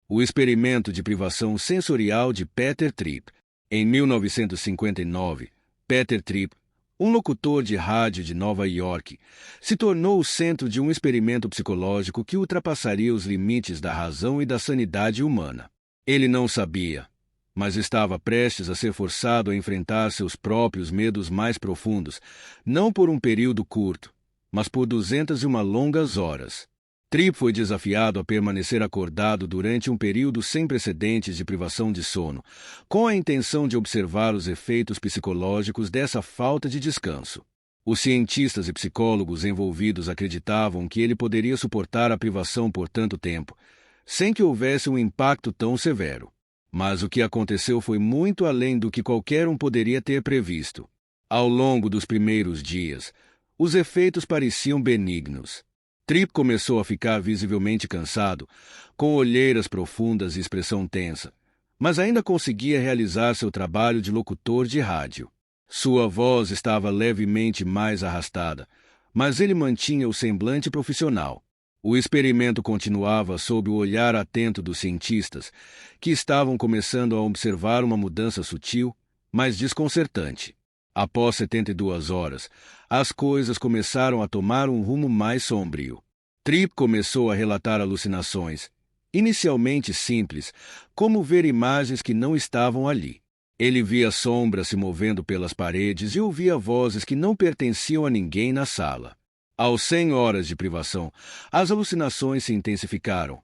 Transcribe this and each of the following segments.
O experimento de privação sensorial de Peter Tripp. Em 1959, Peter Tripp, um locutor de rádio de Nova York, se tornou o centro de um experimento psicológico que ultrapassaria os limites da razão e da sanidade humana. Ele não sabia, mas estava prestes a ser forçado a enfrentar seus próprios medos mais profundos, não por um período curto, mas por 201 longas horas. Tripp foi desafiado a permanecer acordado durante um período sem precedentes de privação de sono, com a intenção de observar os efeitos psicológicos dessa falta de descanso. Os cientistas e psicólogos envolvidos acreditavam que ele poderia suportar a privação por tanto tempo, sem que houvesse um impacto tão severo. Mas o que aconteceu foi muito além do que qualquer um poderia ter previsto. Ao longo dos primeiros dias, os efeitos pareciam benignos. Tripp começou a ficar visivelmente cansado, com olheiras profundas e expressão tensa, mas ainda conseguia realizar seu trabalho de locutor de rádio. Sua voz estava levemente mais arrastada, mas ele mantinha o semblante profissional. O experimento continuava sob o olhar atento dos cientistas, que estavam começando a observar uma mudança sutil, mas desconcertante. Após 72 horas, as coisas começaram a tomar um rumo mais sombrio. Tripp começou a relatar alucinações, inicialmente simples, como ver imagens que não estavam ali. Ele via sombras se movendo pelas paredes e ouvia vozes que não pertenciam a ninguém na sala. Aos 100 horas de privação, as alucinações se intensificaram,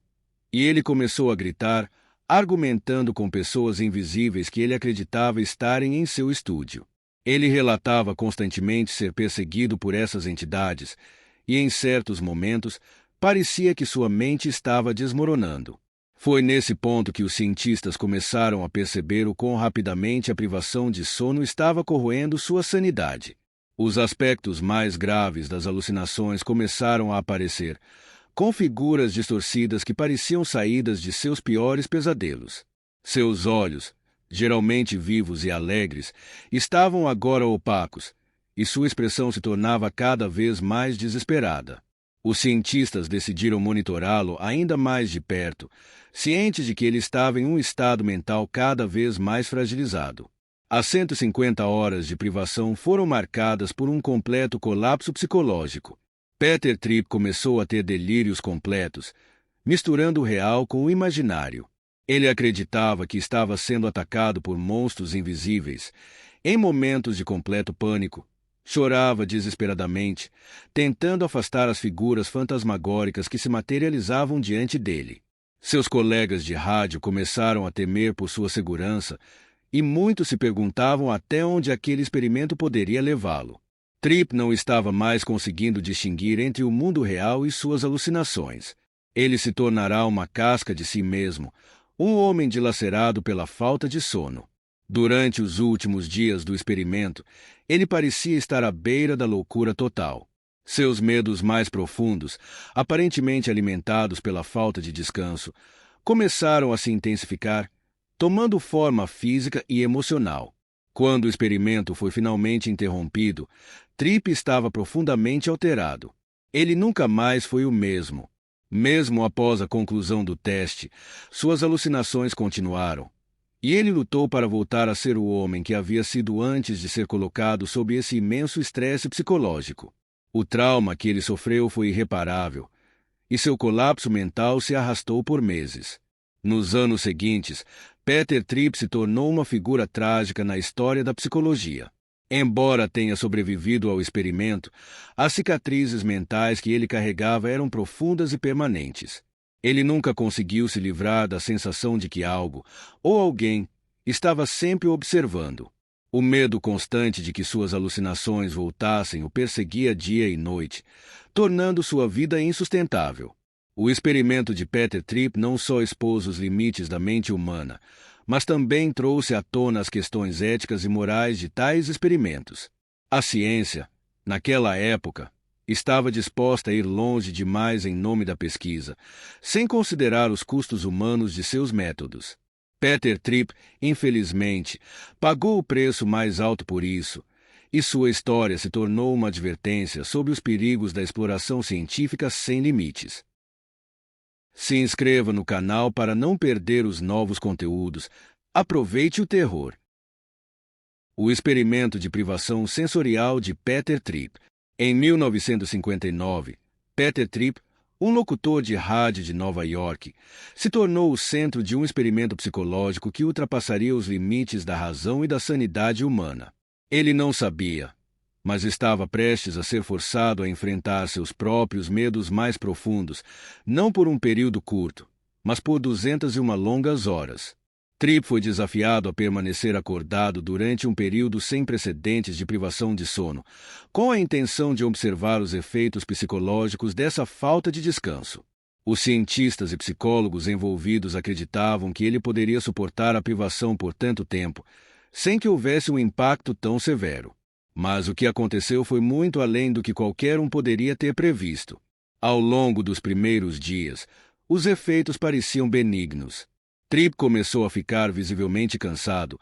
e ele começou a gritar, argumentando com pessoas invisíveis que ele acreditava estarem em seu estúdio. Ele relatava constantemente ser perseguido por essas entidades, e em certos momentos parecia que sua mente estava desmoronando. Foi nesse ponto que os cientistas começaram a perceber o quão rapidamente a privação de sono estava corroendo sua sanidade. Os aspectos mais graves das alucinações começaram a aparecer, com figuras distorcidas que pareciam saídas de seus piores pesadelos. Seus olhos, geralmente vivos e alegres, estavam agora opacos, e sua expressão se tornava cada vez mais desesperada. Os cientistas decidiram monitorá-lo ainda mais de perto, cientes de que ele estava em um estado mental cada vez mais fragilizado. As 150 horas de privação foram marcadas por um completo colapso psicológico. Peter Tripp começou a ter delírios completos, misturando o real com o imaginário. Ele acreditava que estava sendo atacado por monstros invisíveis. Em momentos de completo pânico, chorava desesperadamente, tentando afastar as figuras fantasmagóricas que se materializavam diante dele. Seus colegas de rádio começaram a temer por sua segurança, e muitos se perguntavam até onde aquele experimento poderia levá-lo. Tripp não estava mais conseguindo distinguir entre o mundo real e suas alucinações. Ele se tornará uma casca de si mesmo, um homem dilacerado pela falta de sono. Durante os últimos dias do experimento, ele parecia estar à beira da loucura total. Seus medos mais profundos, aparentemente alimentados pela falta de descanso, começaram a se intensificar, tomando forma física e emocional. Quando o experimento foi finalmente interrompido, Tripp estava profundamente alterado. Ele nunca mais foi o mesmo. Mesmo após a conclusão do teste, suas alucinações continuaram, e ele lutou para voltar a ser o homem que havia sido antes de ser colocado sob esse imenso estresse psicológico. O trauma que ele sofreu foi irreparável, e seu colapso mental se arrastou por meses. Nos anos seguintes, Peter Tripp se tornou uma figura trágica na história da psicologia. Embora tenha sobrevivido ao experimento, as cicatrizes mentais que ele carregava eram profundas e permanentes. Ele nunca conseguiu se livrar da sensação de que algo, ou alguém, estava sempre o observando. O medo constante de que suas alucinações voltassem o perseguia dia e noite, tornando sua vida insustentável. O experimento de Peter Tripp não só expôs os limites da mente humana, mas também trouxe à tona as questões éticas e morais de tais experimentos. A ciência, naquela época, estava disposta a ir longe demais em nome da pesquisa, sem considerar os custos humanos de seus métodos. Peter Tripp, infelizmente, pagou o preço mais alto por isso, e sua história se tornou uma advertência sobre os perigos da exploração científica sem limites. Se inscreva no canal para não perder os novos conteúdos. Aproveite o terror. O experimento de privação sensorial de Peter Tripp. Em 1959, Peter Tripp, um locutor de rádio de Nova York, se tornou o centro de um experimento psicológico que ultrapassaria os limites da razão e da sanidade humana. Ele não sabia, mas estava prestes a ser forçado a enfrentar seus próprios medos mais profundos, não por um período curto, mas por 201 longas horas. Tripp foi desafiado a permanecer acordado durante um período sem precedentes de privação de sono, com a intenção de observar os efeitos psicológicos dessa falta de descanso. Os cientistas e psicólogos envolvidos acreditavam que ele poderia suportar a privação por tanto tempo, sem que houvesse um impacto tão severo. Mas o que aconteceu foi muito além do que qualquer um poderia ter previsto. Ao longo dos primeiros dias, os efeitos pareciam benignos. Tripp começou a ficar visivelmente cansado,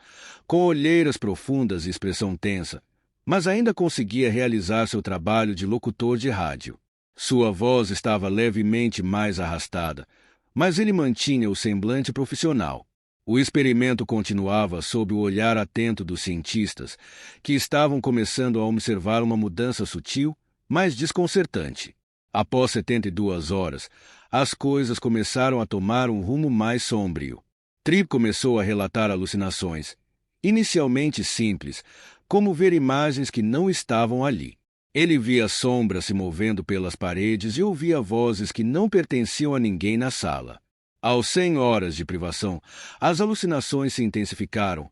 com olheiras profundas e expressão tensa, mas ainda conseguia realizar seu trabalho de locutor de rádio. Sua voz estava levemente mais arrastada, mas ele mantinha o semblante profissional. O experimento continuava sob o olhar atento dos cientistas, que estavam começando a observar uma mudança sutil, mas desconcertante. Após 72 horas, as coisas começaram a tomar um rumo mais sombrio. Tripp começou a relatar alucinações, inicialmente simples, como ver imagens que não estavam ali. Ele via sombras se movendo pelas paredes e ouvia vozes que não pertenciam a ninguém na sala. Aos 100 horas de privação, as alucinações se intensificaram,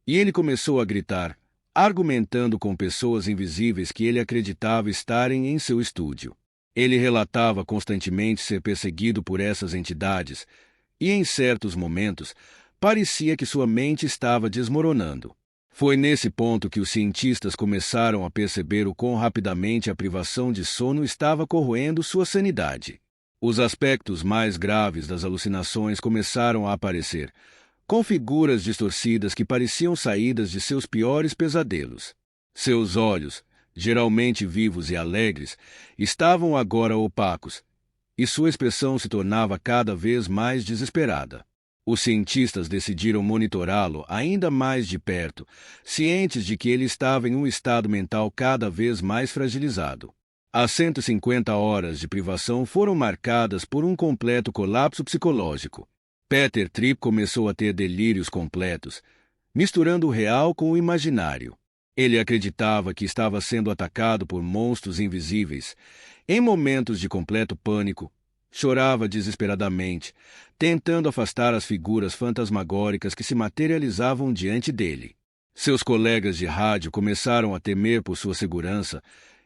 e ele começou a gritar, argumentando com pessoas invisíveis que ele acreditava estarem em seu estúdio. Ele relatava constantemente ser perseguido por essas entidades, e em certos momentos, parecia que sua mente estava desmoronando. Foi nesse ponto que os cientistas começaram a perceber o quão rapidamente a privação de sono estava corroendo sua sanidade. Os aspectos mais graves das alucinações começaram a aparecer, com figuras distorcidas que pareciam saídas de seus piores pesadelos. Seus olhos, geralmente vivos e alegres, estavam agora opacos, e sua expressão se tornava cada vez mais desesperada. Os cientistas decidiram monitorá-lo ainda mais de perto, cientes de que ele estava em um estado mental cada vez mais fragilizado. As 150 horas de privação foram marcadas por um completo colapso psicológico. Peter Tripp começou a ter delírios completos, misturando o real com o imaginário. Ele acreditava que estava sendo atacado por monstros invisíveis. Em momentos de completo pânico, chorava desesperadamente, tentando afastar as figuras fantasmagóricas que se materializavam diante dele. Seus colegas de rádio começaram a temer por sua segurança,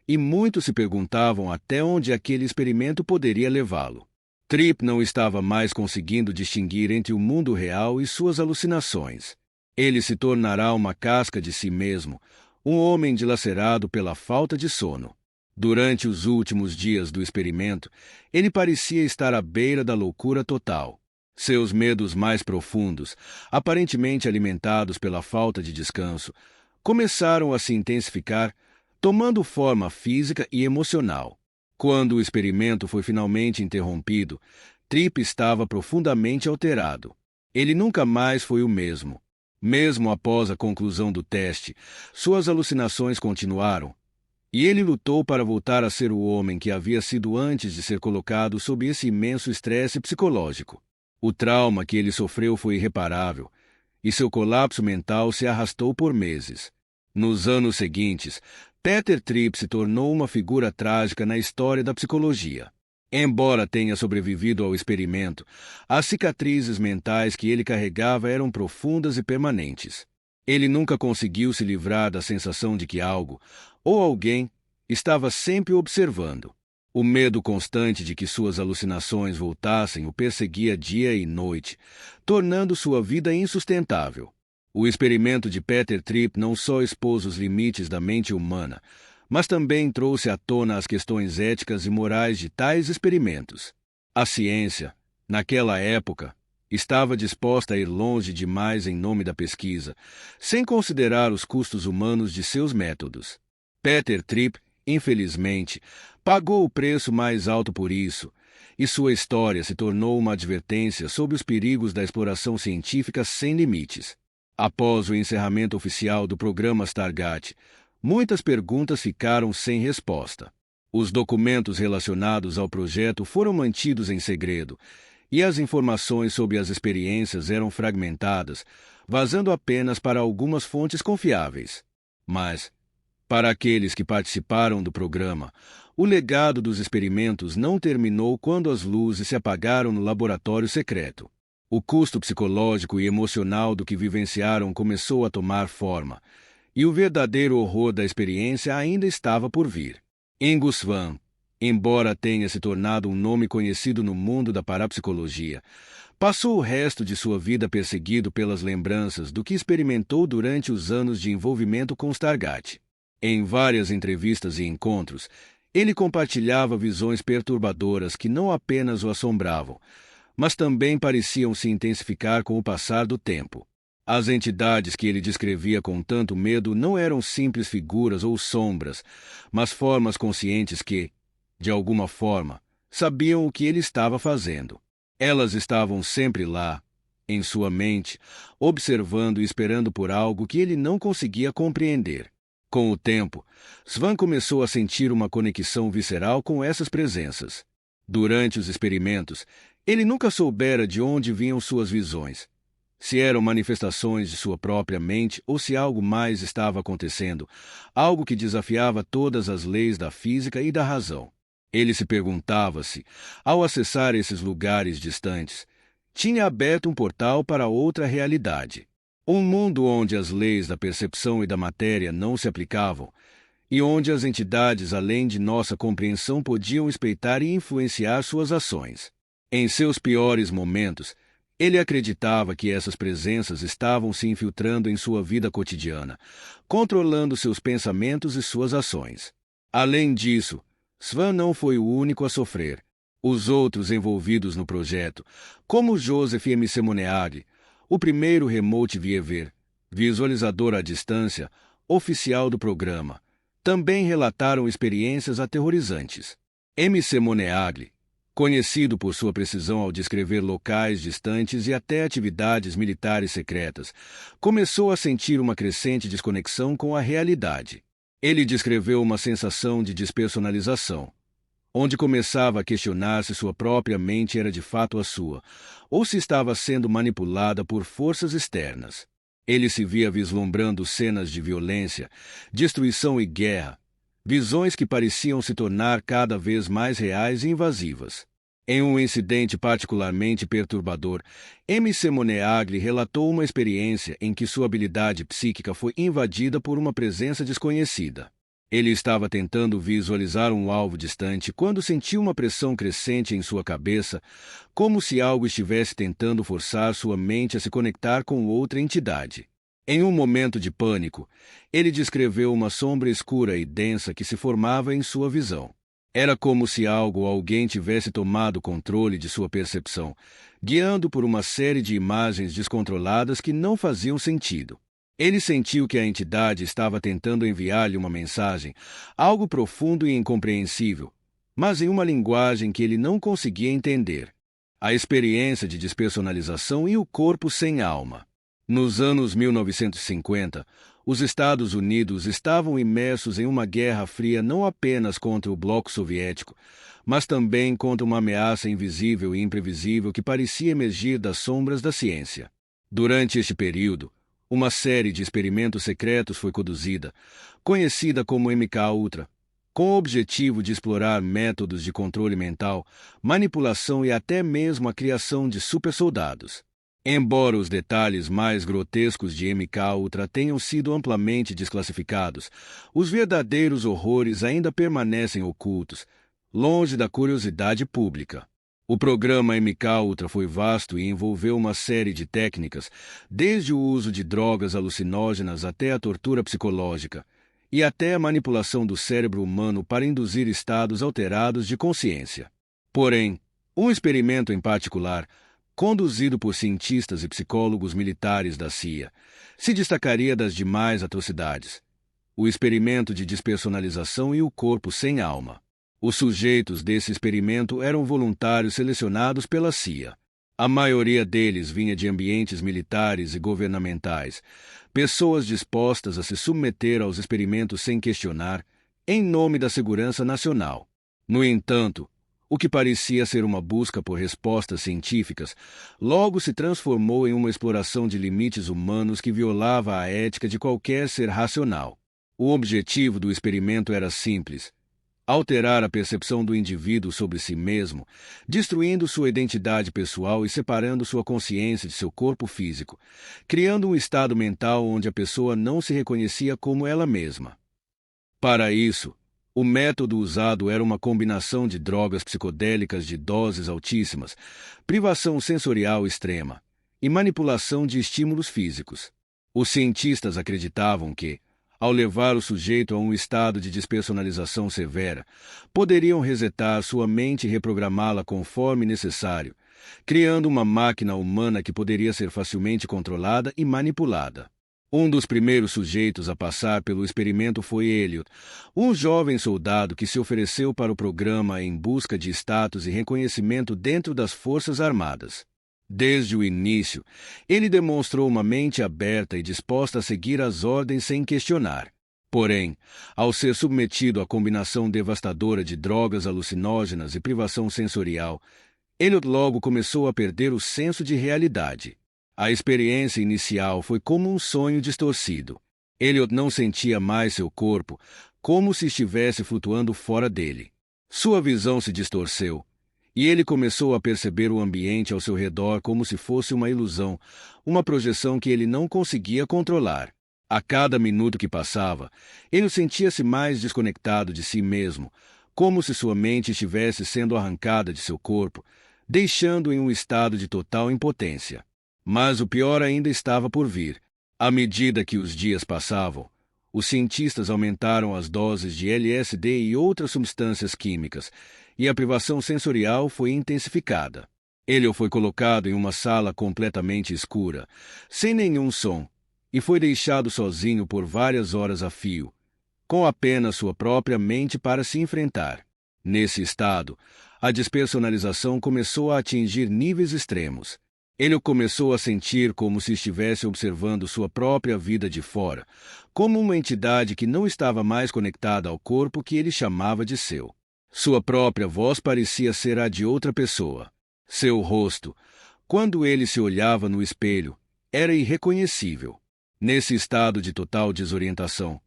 e muitos se perguntavam até onde aquele experimento poderia levá-lo. Tripp não estava mais conseguindo distinguir entre o mundo real e suas alucinações. Ele se tornará uma casca de si mesmo, um homem dilacerado pela falta de sono. Durante os últimos dias do experimento, ele parecia estar à beira da loucura total. Seus medos mais profundos, aparentemente alimentados pela falta de descanso, começaram a se intensificar, tomando forma física e emocional. Quando o experimento foi finalmente interrompido, Tripp estava profundamente alterado. Ele nunca mais foi o mesmo. Mesmo após a conclusão do teste, suas alucinações continuaram, e ele lutou para voltar a ser o homem que havia sido antes de ser colocado sob esse imenso estresse psicológico. O trauma que ele sofreu foi irreparável, e seu colapso mental se arrastou por meses. Nos anos seguintes, Peter Tripp se tornou uma figura trágica na história da psicologia. Embora tenha sobrevivido ao experimento, as cicatrizes mentais que ele carregava eram profundas e permanentes. Ele nunca conseguiu se livrar da sensação de que algo, ou alguém, estava sempre o observando. O medo constante de que suas alucinações voltassem o perseguia dia e noite, tornando sua vida insustentável. O experimento de Peter Tripp não só expôs os limites da mente humana, mas também trouxe à tona as questões éticas e morais de tais experimentos. A ciência, naquela época, estava disposta a ir longe demais em nome da pesquisa, sem considerar os custos humanos de seus métodos. Peter Tripp, infelizmente, pagou o preço mais alto por isso, e sua história se tornou uma advertência sobre os perigos da exploração científica sem limites. Após o encerramento oficial do programa Stargate, muitas perguntas ficaram sem resposta. Os documentos relacionados ao projeto foram mantidos em segredo, e as informações sobre as experiências eram fragmentadas, vazando apenas para algumas fontes confiáveis. Mas, para aqueles que participaram do programa, o legado dos experimentos não terminou quando as luzes se apagaram no laboratório secreto. O custo psicológico e emocional do que vivenciaram começou a tomar forma, e o verdadeiro horror da experiência ainda estava por vir. Ingo Svann, embora tenha se tornado um nome conhecido no mundo da parapsicologia, passou o resto de sua vida perseguido pelas lembranças do que experimentou durante os anos de envolvimento com Stargate. Em várias entrevistas e encontros, ele compartilhava visões perturbadoras que não apenas o assombravam, mas também pareciam se intensificar com o passar do tempo. As entidades que ele descrevia com tanto medo não eram simples figuras ou sombras, mas formas conscientes que, de alguma forma, sabiam o que ele estava fazendo. Elas estavam sempre lá, em sua mente, observando e esperando por algo que ele não conseguia compreender. Com o tempo, Svann começou a sentir uma conexão visceral com essas presenças. Durante os experimentos, ele nunca soubera de onde vinham suas visões. Se eram manifestações de sua própria mente ou se algo mais estava acontecendo, algo que desafiava todas as leis da física e da razão. Ele se perguntava se, ao acessar esses lugares distantes, tinha aberto um portal para outra realidade. Um mundo onde as leis da percepção e da matéria não se aplicavam, e onde as entidades além de nossa compreensão podiam espreitar e influenciar suas ações. Em seus piores momentos, ele acreditava que essas presenças estavam se infiltrando em sua vida cotidiana, controlando seus pensamentos e suas ações. Além disso, Svann não foi o único a sofrer. Os outros envolvidos no projeto, como Joseph M. Semoneagli, o primeiro Remote Viewer, visualizador à distância, oficial do programa, também relataram experiências aterrorizantes. M. Semoneagli, conhecido por sua precisão ao descrever locais distantes e até atividades militares secretas, começou a sentir uma crescente desconexão com a realidade. Ele descreveu uma sensação de despersonalização, onde começava a questionar se sua própria mente era de fato a sua, ou se estava sendo manipulada por forças externas. Ele se via vislumbrando cenas de violência, destruição e guerra, visões que pareciam se tornar cada vez mais reais e invasivas. Em um incidente particularmente perturbador, M. Semoneagli relatou uma experiência em que sua habilidade psíquica foi invadida por uma presença desconhecida. Ele estava tentando visualizar um alvo distante quando sentiu uma pressão crescente em sua cabeça, como se algo estivesse tentando forçar sua mente a se conectar com outra entidade. Em um momento de pânico, ele descreveu uma sombra escura e densa que se formava em sua visão. Era como se algo ou alguém tivesse tomado controle de sua percepção, guiando por uma série de imagens descontroladas que não faziam sentido. Ele sentiu que a entidade estava tentando enviar-lhe uma mensagem, algo profundo e incompreensível, mas em uma linguagem que ele não conseguia entender. A experiência de despersonalização e o corpo sem alma. Nos anos 1950, os Estados Unidos estavam imersos em uma guerra fria não apenas contra o bloco soviético, mas também contra uma ameaça invisível e imprevisível que parecia emergir das sombras da ciência. Durante este período, uma série de experimentos secretos foi conduzida, conhecida como MK-Ultra, com o objetivo de explorar métodos de controle mental, manipulação e até mesmo a criação de supersoldados. Embora os detalhes mais grotescos de MK-Ultra tenham sido amplamente desclassificados, os verdadeiros horrores ainda permanecem ocultos, longe da curiosidade pública. O programa MK-Ultra foi vasto e envolveu uma série de técnicas, desde o uso de drogas alucinógenas até a tortura psicológica, e até a manipulação do cérebro humano para induzir estados alterados de consciência. Porém, um experimento em particular, conduzido por cientistas e psicólogos militares da CIA, se destacaria das demais atrocidades: o experimento de despersonalização e o corpo sem alma. Os sujeitos desse experimento eram voluntários selecionados pela CIA. A maioria deles vinha de ambientes militares e governamentais, pessoas dispostas a se submeter aos experimentos sem questionar, em nome da segurança nacional. No entanto, o que parecia ser uma busca por respostas científicas, logo se transformou em uma exploração de limites humanos que violava a ética de qualquer ser racional. O objetivo do experimento era simples: alterar a percepção do indivíduo sobre si mesmo, destruindo sua identidade pessoal e separando sua consciência de seu corpo físico, criando um estado mental onde a pessoa não se reconhecia como ela mesma. Para isso, o método usado era uma combinação de drogas psicodélicas de doses altíssimas, privação sensorial extrema e manipulação de estímulos físicos. Os cientistas acreditavam que, ao levar o sujeito a um estado de despersonalização severa, poderiam resetar sua mente e reprogramá-la conforme necessário, criando uma máquina humana que poderia ser facilmente controlada e manipulada. Um dos primeiros sujeitos a passar pelo experimento foi Elliot, um jovem soldado que se ofereceu para o programa em busca de status e reconhecimento dentro das Forças Armadas. Desde o início, ele demonstrou uma mente aberta e disposta a seguir as ordens sem questionar. Porém, ao ser submetido à combinação devastadora de drogas alucinógenas e privação sensorial, Elliot logo começou a perder o senso de realidade. A experiência inicial foi como um sonho distorcido. Elliot não sentia mais seu corpo, como se estivesse flutuando fora dele. Sua visão se distorceu, e ele começou a perceber o ambiente ao seu redor como se fosse uma ilusão, uma projeção que ele não conseguia controlar. A cada minuto que passava, ele sentia-se mais desconectado de si mesmo, como se sua mente estivesse sendo arrancada de seu corpo, deixando-o em um estado de total impotência. Mas o pior ainda estava por vir. À medida que os dias passavam, os cientistas aumentaram as doses de LSD e outras substâncias químicas, e a privação sensorial foi intensificada. Ele foi colocado em uma sala completamente escura, sem nenhum som, e foi deixado sozinho por várias horas a fio, com apenas sua própria mente para se enfrentar. Nesse estado, a despersonalização começou a atingir níveis extremos. Ele começou a sentir como se estivesse observando sua própria vida de fora, como uma entidade que não estava mais conectada ao corpo que ele chamava de seu. Sua própria voz parecia ser a de outra pessoa. Seu rosto, quando ele se olhava no espelho, era irreconhecível. Nesse estado de total desorientação,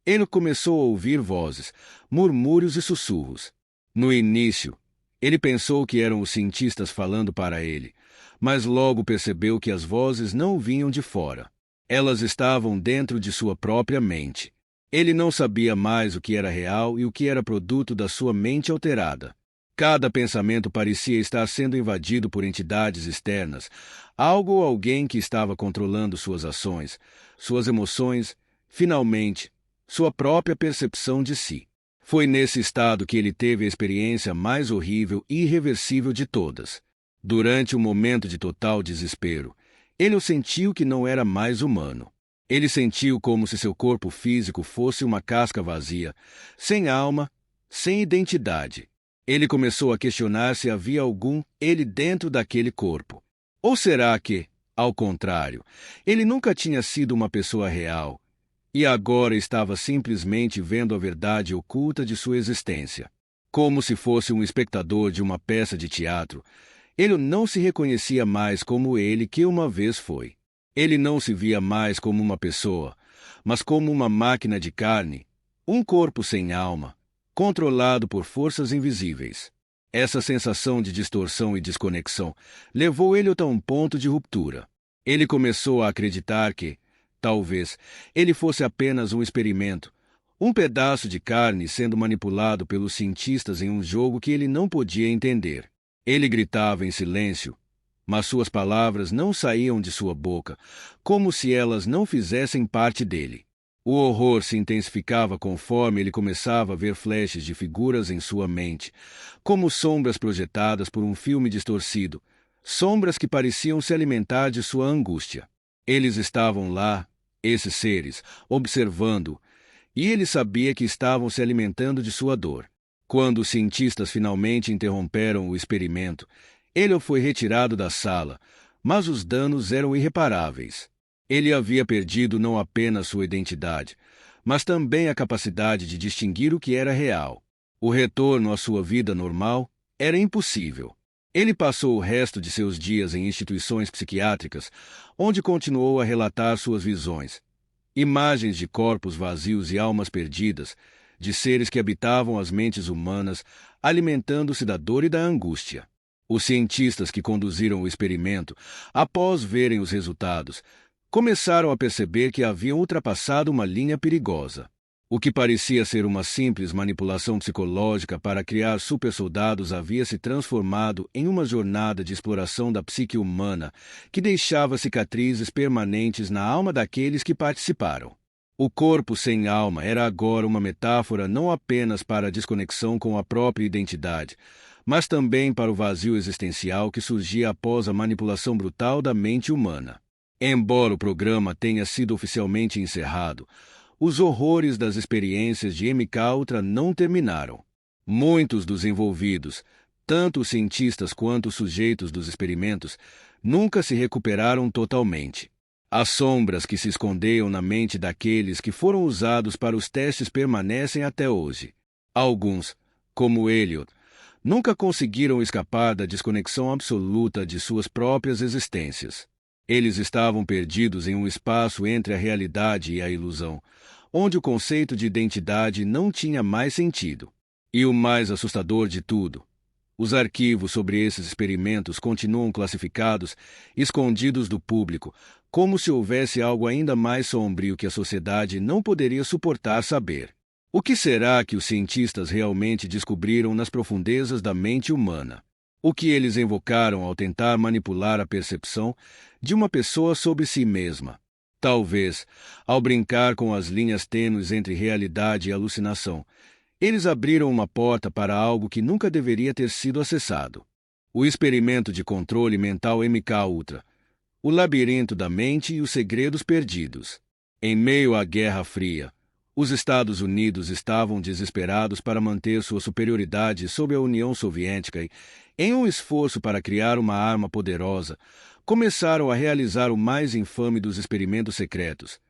ele começou a ouvir vozes, murmúrios e sussurros. No início, ele pensou que eram os cientistas falando para ele, mas logo percebeu que as vozes não vinham de fora. Elas estavam dentro de sua própria mente. Ele não sabia mais o que era real e o que era produto da sua mente alterada. Cada pensamento parecia estar sendo invadido por entidades externas, algo ou alguém que estava controlando suas ações, suas emoções, finalmente, sua própria percepção de si. Foi nesse estado que ele teve a experiência mais horrível e irreversível de todas. Durante um momento de total desespero, ele sentiu que não era mais humano. Ele sentiu como se seu corpo físico fosse uma casca vazia, sem alma, sem identidade. Ele começou a questionar se havia algum ele dentro daquele corpo. Ou será que, ao contrário, ele nunca tinha sido uma pessoa real, e agora estava simplesmente vendo a verdade oculta de sua existência? Como se fosse um espectador de uma peça de teatro, ele não se reconhecia mais como ele que uma vez foi. Ele não se via mais como uma pessoa, mas como uma máquina de carne, um corpo sem alma, controlado por forças invisíveis. Essa sensação de distorção e desconexão levou ele a um ponto de ruptura. Ele começou a acreditar que, talvez, ele fosse apenas um experimento, um pedaço de carne sendo manipulado pelos cientistas em um jogo que ele não podia entender. Ele gritava em silêncio, mas suas palavras não saíam de sua boca, como se elas não fizessem parte dele. O horror se intensificava conforme ele começava a ver flashes de figuras em sua mente, como sombras projetadas por um filme distorcido, sombras que pareciam se alimentar de sua angústia. Eles estavam lá, esses seres, observando, e ele sabia que estavam se alimentando de sua dor. Quando os cientistas finalmente interromperam o experimento, ele foi retirado da sala, mas os danos eram irreparáveis. Ele havia perdido não apenas sua identidade, mas também a capacidade de distinguir o que era real. O retorno à sua vida normal era impossível. Ele passou o resto de seus dias em instituições psiquiátricas, onde continuou a relatar suas visões. Imagens de corpos vazios e almas perdidas, de seres que habitavam as mentes humanas, alimentando-se da dor e da angústia. Os cientistas que conduziram o experimento, após verem os resultados, começaram a perceber que haviam ultrapassado uma linha perigosa. O que parecia ser uma simples manipulação psicológica para criar supersoldados havia se transformado em uma jornada de exploração da psique humana que deixava cicatrizes permanentes na alma daqueles que participaram. O corpo sem alma era agora uma metáfora não apenas para a desconexão com a própria identidade, mas também para o vazio existencial que surgia após a manipulação brutal da mente humana. Embora o programa tenha sido oficialmente encerrado, os horrores das experiências de MKUltra não terminaram. Muitos dos envolvidos, tanto os cientistas quanto os sujeitos dos experimentos, nunca se recuperaram totalmente. As sombras que se escondiam na mente daqueles que foram usados para os testes permanecem até hoje. Alguns, como Elliot, nunca conseguiram escapar da desconexão absoluta de suas próprias existências. Eles estavam perdidos em um espaço entre a realidade e a ilusão, onde o conceito de identidade não tinha mais sentido. E o mais assustador de tudo, os arquivos sobre esses experimentos continuam classificados, escondidos do público, como se houvesse algo ainda mais sombrio que a sociedade não poderia suportar saber. O que será que os cientistas realmente descobriram nas profundezas da mente humana? O que eles invocaram ao tentar manipular a percepção de uma pessoa sobre si mesma? Talvez, ao brincar com as linhas tênues entre realidade e alucinação, eles abriram uma porta para algo que nunca deveria ter sido acessado. O experimento de controle mental MKUltra, o labirinto da mente e os segredos perdidos. Em meio à Guerra Fria, os Estados Unidos estavam desesperados para manter sua superioridade sobre a União Soviética e, em um esforço para criar uma arma poderosa, começaram a realizar o mais infame dos experimentos secretos,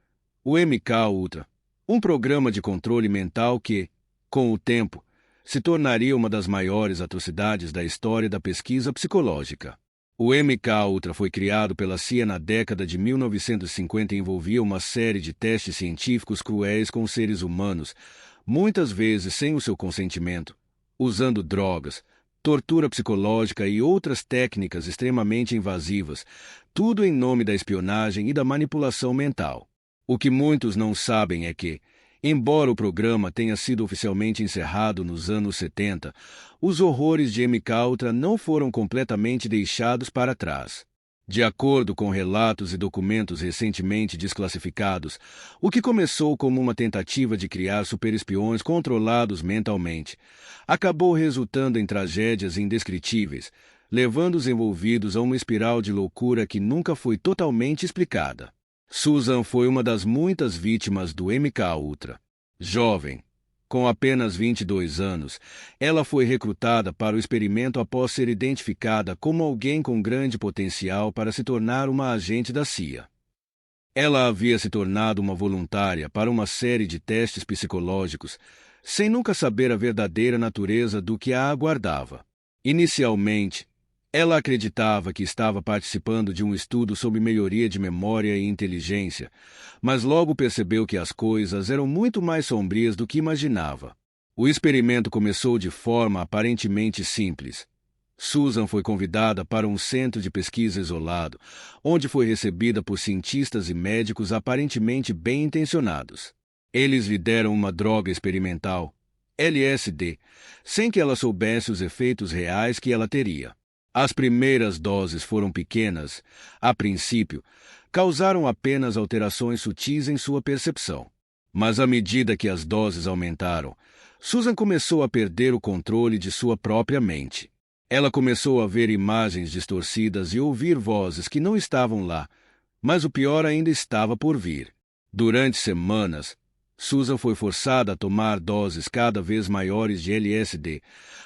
o MKUltra, um programa de controle mental que, com o tempo, se tornaria uma das maiores atrocidades da história da pesquisa psicológica. O MKUltra foi criado pela CIA na década de 1950 e envolvia uma série de testes científicos cruéis com seres humanos, muitas vezes sem o seu consentimento, usando drogas, tortura psicológica e outras técnicas extremamente invasivas, tudo em nome da espionagem e da manipulação mental. O que muitos não sabem é que, embora o programa tenha sido oficialmente encerrado nos anos 70, os horrores de MKUltra não foram completamente deixados para trás. De acordo com relatos e documentos recentemente desclassificados, o que começou como uma tentativa de criar superespiões controlados mentalmente, acabou resultando em tragédias indescritíveis, levando os envolvidos a uma espiral de loucura que nunca foi totalmente explicada. Susan foi uma das muitas vítimas do MKUltra. Jovem, com apenas 22 anos, ela foi recrutada para o experimento após ser identificada como alguém com grande potencial para se tornar uma agente da CIA. Ela havia se tornado uma voluntária para uma série de testes psicológicos, sem nunca saber a verdadeira natureza do que a aguardava. Inicialmente, ela acreditava que estava participando de um estudo sobre melhoria de memória e inteligência, mas logo percebeu que as coisas eram muito mais sombrias do que imaginava. O experimento começou de forma aparentemente simples. Susan foi convidada para um centro de pesquisa isolado, onde foi recebida por cientistas e médicos aparentemente bem intencionados. Eles lhe deram uma droga experimental, LSD, sem que ela soubesse os efeitos reais que ela teria. As primeiras doses foram pequenas, a princípio, causaram apenas alterações sutis em sua percepção. Mas à medida que as doses aumentaram, Susan começou a perder o controle de sua própria mente. Ela começou a ver imagens distorcidas e ouvir vozes que não estavam lá, mas o pior ainda estava por vir. Durante semanas, Susan foi forçada a tomar doses cada vez maiores de LSD,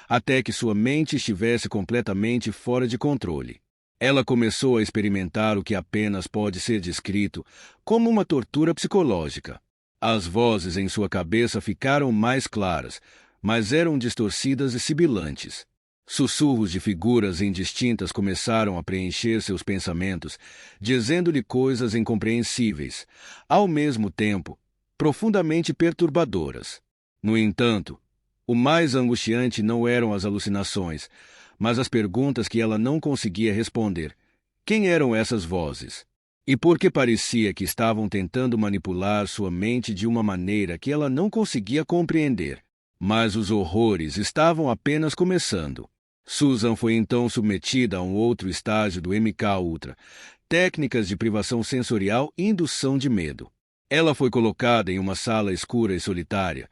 até que sua mente estivesse completamente fora de controle. Ela começou a experimentar o que apenas pode ser descrito como uma tortura psicológica. As vozes em sua cabeça ficaram mais claras, mas eram distorcidas e sibilantes. Sussurros de figuras indistintas começaram a preencher seus pensamentos, dizendo-lhe coisas incompreensíveis, ao mesmo tempo, profundamente perturbadoras. No entanto, o mais angustiante não eram as alucinações, mas as perguntas que ela não conseguia responder. Quem eram essas vozes? E por que parecia que estavam tentando manipular sua mente de uma maneira que ela não conseguia compreender? Mas os horrores estavam apenas começando. Susan foi então submetida a um outro estágio do MK-Ultra, técnicas de privação sensorial e indução de medo. Ela foi colocada em uma sala escura e solitária,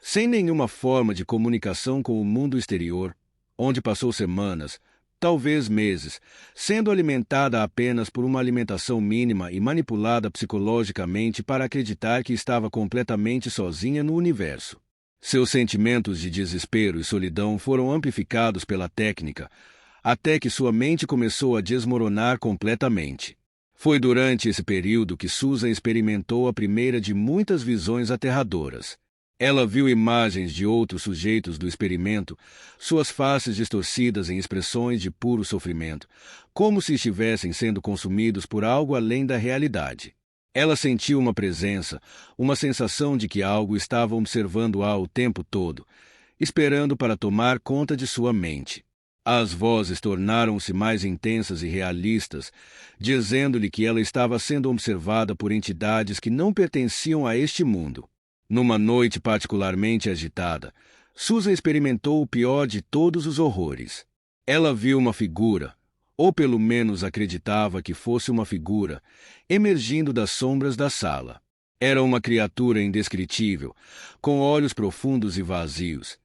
sem nenhuma forma de comunicação com o mundo exterior, onde passou semanas, talvez meses, sendo alimentada apenas por uma alimentação mínima e manipulada psicologicamente para acreditar que estava completamente sozinha no universo. Seus sentimentos de desespero e solidão foram amplificados pela técnica, até que sua mente começou a desmoronar completamente. Foi durante esse período que Susan experimentou a primeira de muitas visões aterradoras. Ela viu imagens de outros sujeitos do experimento, suas faces distorcidas em expressões de puro sofrimento, como se estivessem sendo consumidos por algo além da realidade. Ela sentiu uma presença, uma sensação de que algo estava observando-a o tempo todo, esperando para tomar conta de sua mente. As vozes tornaram-se mais intensas e realistas, dizendo-lhe que ela estava sendo observada por entidades que não pertenciam a este mundo. Numa noite particularmente agitada, Susan experimentou o pior de todos os horrores. Ela viu uma figura, ou pelo menos acreditava que fosse uma figura, emergindo das sombras da sala. Era uma criatura indescritível, com olhos profundos e vazios,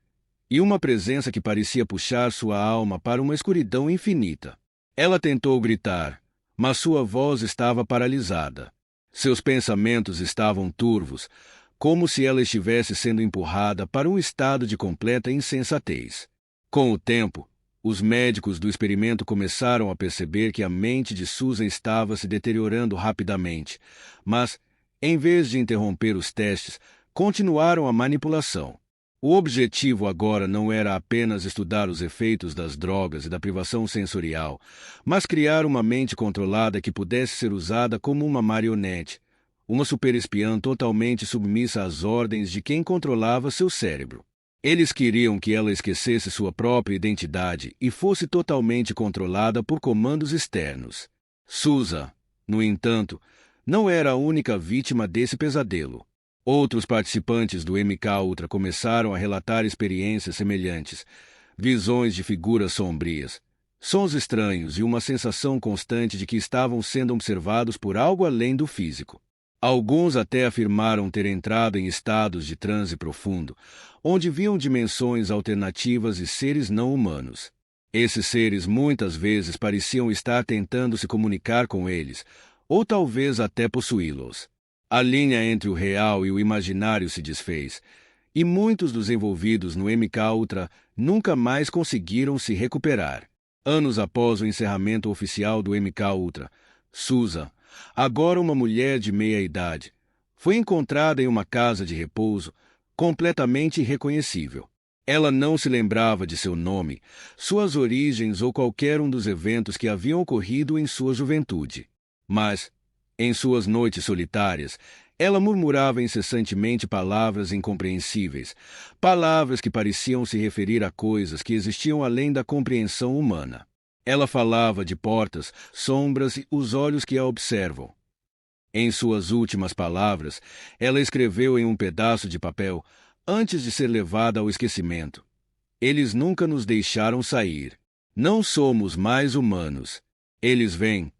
e uma presença que parecia puxar sua alma para uma escuridão infinita. Ela tentou gritar, mas sua voz estava paralisada. Seus pensamentos estavam turvos, como se ela estivesse sendo empurrada para um estado de completa insensatez. Com o tempo, os médicos do experimento começaram a perceber que a mente de Susan estava se deteriorando rapidamente, mas, em vez de interromper os testes, continuaram a manipulação. O objetivo agora não era apenas estudar os efeitos das drogas e da privação sensorial, mas criar uma mente controlada que pudesse ser usada como uma marionete, uma superespiã totalmente submissa às ordens de quem controlava seu cérebro. Eles queriam que ela esquecesse sua própria identidade e fosse totalmente controlada por comandos externos. Susan, no entanto, não era a única vítima desse pesadelo. Outros participantes do MK-Ultra começaram a relatar experiências semelhantes, visões de figuras sombrias, sons estranhos e uma sensação constante de que estavam sendo observados por algo além do físico. Alguns até afirmaram ter entrado em estados de transe profundo, onde viam dimensões alternativas e seres não humanos. Esses seres muitas vezes pareciam estar tentando se comunicar com eles, ou talvez até possuí-los. A linha entre o real e o imaginário se desfez, e muitos dos envolvidos no MK-Ultra nunca mais conseguiram se recuperar. Anos após o encerramento oficial do MK-Ultra, Susan, agora uma mulher de meia-idade, foi encontrada em uma casa de repouso, completamente irreconhecível. Ela não se lembrava de seu nome, suas origens ou qualquer um dos eventos que haviam ocorrido em sua juventude. Mas, em suas noites solitárias, ela murmurava incessantemente palavras incompreensíveis, palavras que pareciam se referir a coisas que existiam além da compreensão humana. Ela falava de portas, sombras e os olhos que a observam. Em suas últimas palavras, ela escreveu em um pedaço de papel, antes de ser levada ao esquecimento: "Eles nunca nos deixaram sair. Não somos mais humanos. Eles vêm,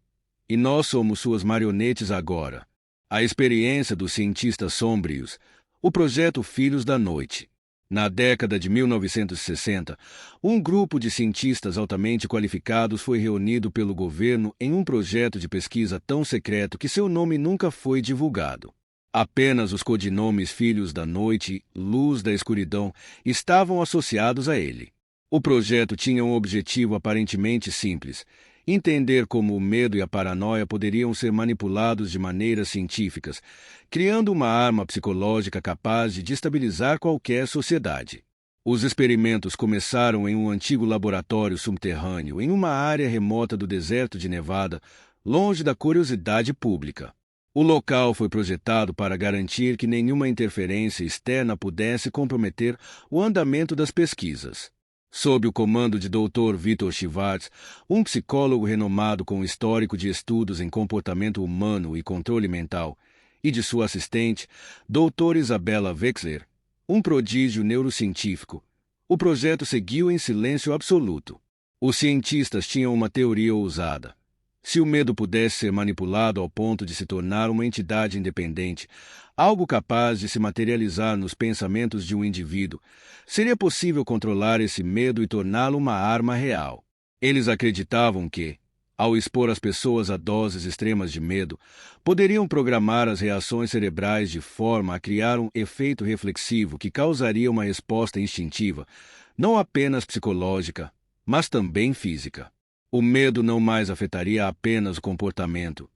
e nós somos suas marionetes agora." A experiência dos cientistas sombrios, o projeto Filhos da Noite. Na década de 1960, um grupo de cientistas altamente qualificados foi reunido pelo governo em um projeto de pesquisa tão secreto que seu nome nunca foi divulgado. Apenas os codinomes Filhos da Noite e Luz da Escuridão estavam associados a ele. O projeto tinha um objetivo aparentemente simples: entender como o medo e a paranoia poderiam ser manipulados de maneiras científicas, criando uma arma psicológica capaz de destabilizar qualquer sociedade. Os experimentos começaram em um antigo laboratório subterrâneo em uma área remota do deserto de Nevada, longe da curiosidade pública. O local foi projetado para garantir que nenhuma interferência externa pudesse comprometer o andamento das pesquisas. Sob o comando de Dr. Victor Schwartz, um psicólogo renomado com histórico de estudos em comportamento humano e controle mental, e de sua assistente, Dr. Isabella Wexler, um prodígio neurocientífico, o projeto seguiu em silêncio absoluto. Os cientistas tinham uma teoria ousada. Se o medo pudesse ser manipulado ao ponto de se tornar uma entidade independente, algo capaz de se materializar nos pensamentos de um indivíduo, seria possível controlar esse medo e torná-lo uma arma real. Eles acreditavam que, ao expor as pessoas a doses extremas de medo, poderiam programar as reações cerebrais de forma a criar um efeito reflexivo que causaria uma resposta instintiva, não apenas psicológica, mas também física. O medo não mais afetaria apenas o comportamento.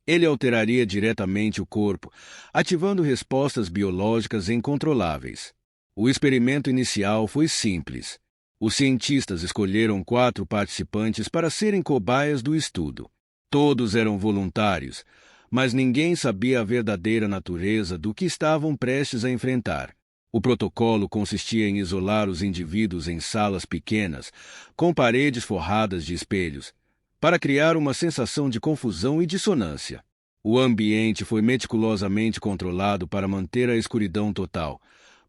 Ele alteraria diretamente o corpo, ativando respostas biológicas incontroláveis. O experimento inicial foi simples. Os cientistas escolheram 4 participantes para serem cobaias do estudo. Todos eram voluntários, mas ninguém sabia a verdadeira natureza do que estavam prestes a enfrentar. O protocolo consistia em isolar os indivíduos em salas pequenas, com paredes forradas de espelhos, para criar uma sensação de confusão e dissonância. O ambiente foi meticulosamente controlado para manter a escuridão total,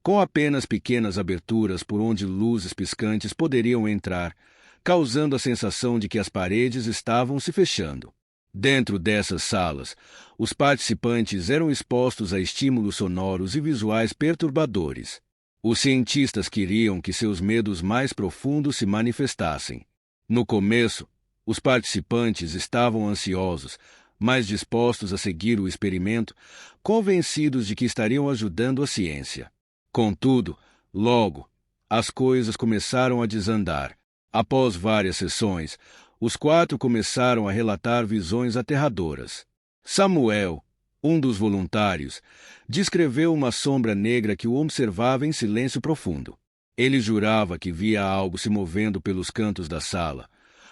com apenas pequenas aberturas por onde luzes piscantes poderiam entrar, causando a sensação de que as paredes estavam se fechando. Dentro dessas salas, os participantes eram expostos a estímulos sonoros e visuais perturbadores. Os cientistas queriam que seus medos mais profundos se manifestassem. No começo, os participantes estavam ansiosos, mas dispostos a seguir o experimento, convencidos de que estariam ajudando a ciência. Contudo, logo, as coisas começaram a desandar. Após várias sessões, os 4 começaram a relatar visões aterradoras. Samuel, um dos voluntários, descreveu uma sombra negra que o observava em silêncio profundo. Ele jurava que via algo se movendo pelos cantos da sala,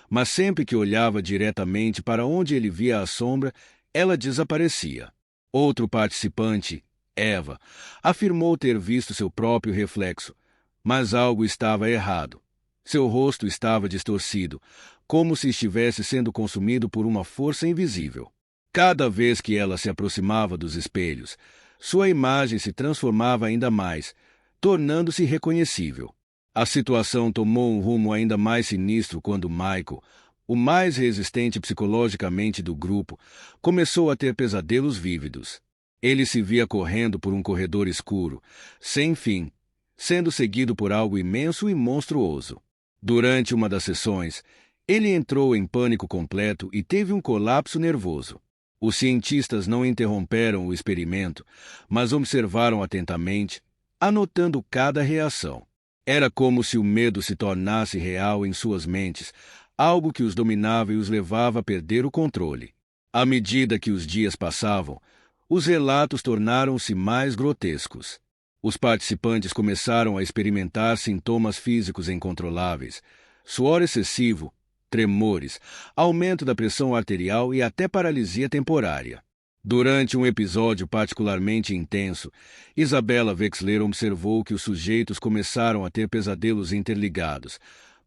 mas sempre que olhava diretamente para onde ele via a sombra, ela desaparecia. Outro participante, Eva, afirmou ter visto seu próprio reflexo, mas algo estava errado. Seu rosto estava distorcido, como se estivesse sendo consumido por uma força invisível. Cada vez que ela se aproximava dos espelhos, sua imagem se transformava ainda mais, tornando-se reconhecível. A situação tomou um rumo ainda mais sinistro quando Michael, o mais resistente psicologicamente do grupo, começou a ter pesadelos vívidos. Ele se via correndo por um corredor escuro, sem fim, sendo seguido por algo imenso e monstruoso. Durante uma das sessões, ele entrou em pânico completo e teve um colapso nervoso. Os cientistas não interromperam o experimento, mas observaram atentamente, anotando cada reação. Era como se o medo se tornasse real em suas mentes, algo que os dominava e os levava a perder o controle. À medida que os dias passavam, os relatos tornaram-se mais grotescos. Os participantes começaram a experimentar sintomas físicos incontroláveis, suor excessivo, tremores, aumento da pressão arterial e até paralisia temporária. Durante um episódio particularmente intenso, Isabella Wexler observou que os sujeitos começaram a ter pesadelos interligados,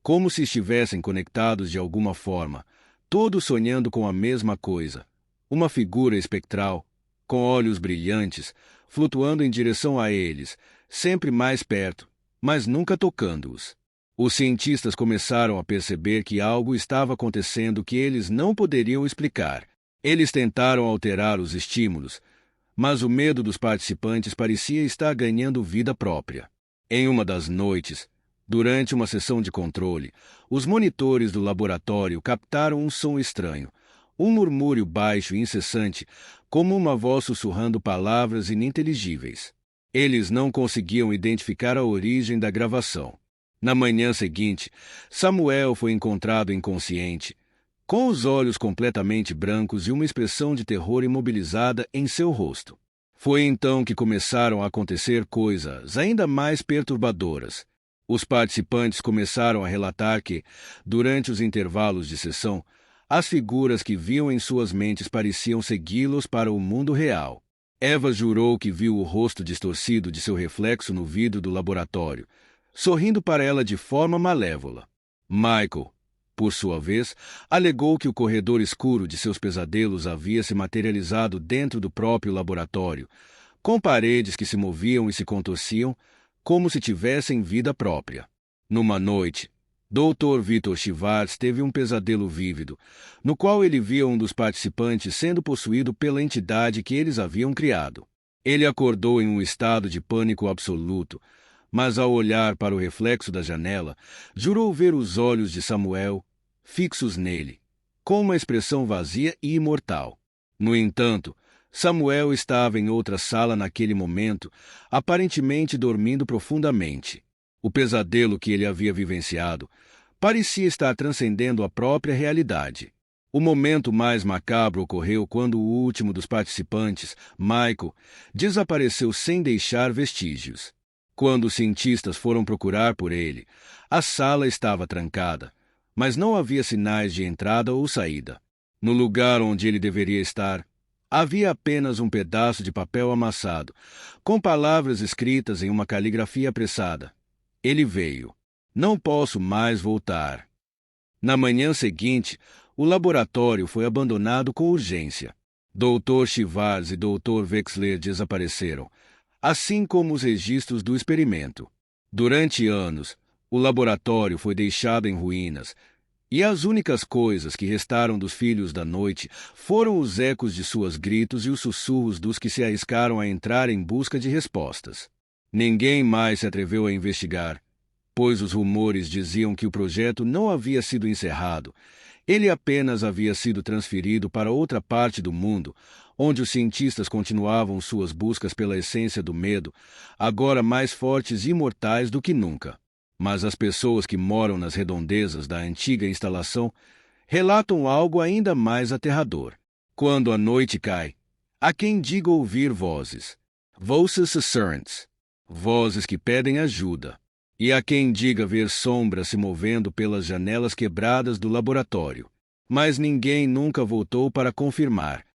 como se estivessem conectados de alguma forma, todos sonhando com a mesma coisa, uma figura espectral, com olhos brilhantes, flutuando em direção a eles, sempre mais perto, mas nunca tocando-os. Os cientistas começaram a perceber que algo estava acontecendo que eles não poderiam explicar. Eles tentaram alterar os estímulos, mas o medo dos participantes parecia estar ganhando vida própria. Em uma das noites, durante uma sessão de controle, os monitores do laboratório captaram um som estranho, Um murmúrio baixo e incessante, como uma voz sussurrando palavras ininteligíveis. Eles não conseguiam identificar a origem da gravação. Na manhã seguinte, Samuel foi encontrado inconsciente, com os olhos completamente brancos e uma expressão de terror imobilizada em seu rosto. Foi então que começaram a acontecer coisas ainda mais perturbadoras. Os participantes começaram a relatar que, durante os intervalos de sessão, as figuras que viam em suas mentes pareciam segui-los para o mundo real. Eva jurou que viu o rosto distorcido de seu reflexo no vidro do laboratório, sorrindo para ela de forma malévola. Michael, por sua vez, alegou que o corredor escuro de seus pesadelos havia se materializado dentro do próprio laboratório, com paredes que se moviam e se contorciam, como se tivessem vida própria. Numa noite, Dr. Victor Schwartz teve um pesadelo vívido, no qual ele via um dos participantes sendo possuído pela entidade que eles haviam criado. Ele acordou em um estado de pânico absoluto, mas ao olhar para o reflexo da janela, jurou ver os olhos de Samuel fixos nele, com uma expressão vazia e imortal. No entanto, Samuel estava em outra sala naquele momento, aparentemente dormindo profundamente. O pesadelo que ele havia vivenciado parecia estar transcendendo a própria realidade. O momento mais macabro ocorreu quando o último dos participantes, Michael, desapareceu sem deixar vestígios. Quando os cientistas foram procurar por ele, a sala estava trancada, mas não havia sinais de entrada ou saída. No lugar onde ele deveria estar, havia apenas um pedaço de papel amassado, com palavras escritas em uma caligrafia apressada. Ele veio. Não posso mais voltar. Na manhã seguinte, o laboratório foi abandonado com urgência. Dr. Schwartz e Dr. Wexler desapareceram, assim como os registros do experimento. Durante anos, o laboratório foi deixado em ruínas, e as únicas coisas que restaram dos Filhos da Noite foram os ecos de suas gritos e os sussurros dos que se arriscaram a entrar em busca de respostas. Ninguém mais se atreveu a investigar, pois os rumores diziam que o projeto não havia sido encerrado. Ele apenas havia sido transferido para outra parte do mundo, onde os cientistas continuavam suas buscas pela essência do medo, agora mais fortes e imortais do que nunca. Mas as pessoas que moram nas redondezas da antiga instalação relatam algo ainda mais aterrador. Quando a noite cai, há quem diga ouvir vozes, vozes sussurrantes, vozes que pedem ajuda, e há quem diga ver sombras se movendo pelas janelas quebradas do laboratório. Mas ninguém nunca voltou para confirmar,